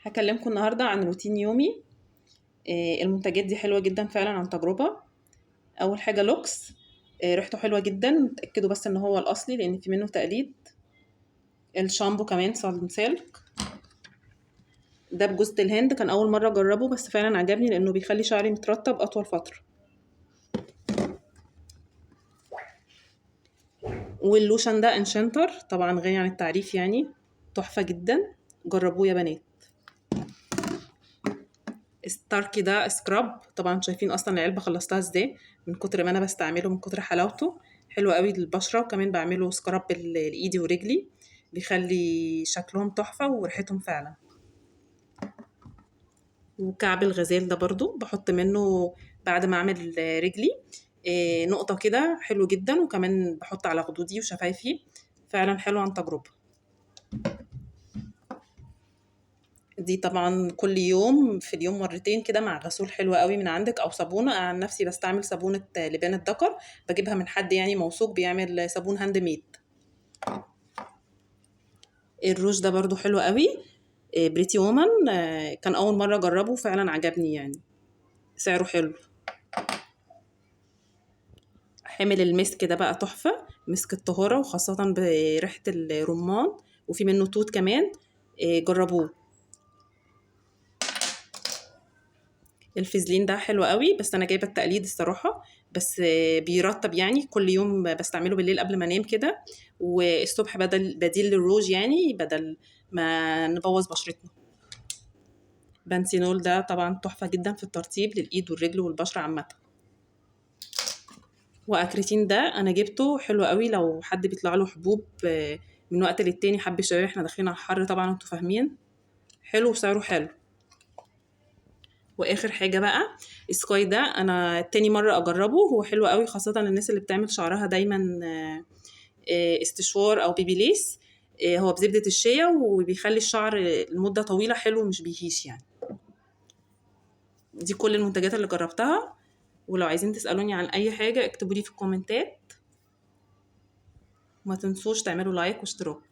هكلمكم النهاردة عن روتين يومي. المنتجات دي حلوة جدا فعلا عن تجربة. أول حاجة لوكس. ريحته حلوة جدا، اتأكدوا بس ان هو الأصلي لأن في منه تقليد. الشامبو كمان سالك، ده بجوزة الهند، كان أول مرة أجربه بس فعلا عجبني لأنه بيخلي شعري مترطب أطول فترة. واللوشن ده انشنتر، طبعا غني عن التعريف يعني، تحفة جدا، جربوه يا بنات. ستاركي ده سكراب، طبعا شايفين اصلا العلبه خلصتها ازاي من كتر ما انا بستعمله، من كتر حلاوته. حلو قوي للبشره، وكمان بعمله سكراب لايدي ورجلي، بيخلي شكلهم تحفه وريحتهم فعلا. وكعب الغزال ده برضو بحط منه بعد ما اعمل رجلي نقطه كده، حلو جدا، وكمان بحط على خدودي وشفايفي، فعلا حلو عن تجربه. دي طبعا كل يوم، في اليوم مرتين كده، مع غسول حلو قوي من عندك او صابونه. انا عن نفسي بستعمل صابونه لبان الذكر، بجيبها من حد يعني موثوق بيعمل صابون هاند ميد. الروج ده برضو حلو قوي، بريتي وومن، كان اول مره اجربه فعلا عجبني يعني، سعره حلو. حامل المسك ده بقى تحفه، مسك الطهاره وخاصه بريحه الرمان، وفي منه توت كمان، جربوه. الفازلين ده حلو قوي، بس انا جايبه التقليد الصراحه، بس بيرطب يعني، كل يوم بستعمله بالليل قبل ما انام كده، والصبح بديل للروج يعني، بدل ما نبوظ بشرتنا. بنسينول ده طبعا تحفه جدا في الترطيب للايد والرجل والبشره عامه. واكريتين ده انا جبته حلو قوي لو حد بيطلع له حبوب من وقت للتاني، حب الشباب، احنا داخلين على الحر طبعا انتوا فاهمين، حلو وسعره حلو. واخر حاجه بقى سكاي ده، انا تاني مره اجربه، هو حلو قوي خاصه للناس اللي بتعمل شعرها دايما استشوار او بيبي ليس. هو بزبده الشيا وبيخلي الشعر لمده طويله حلو، مش بيهيش يعني. دي كل المنتجات اللي جربتها، ولو عايزين تسالوني عن اي حاجه اكتبوا لي في الكومنتات، وما تنسوش تعملوا لايك واشتراك.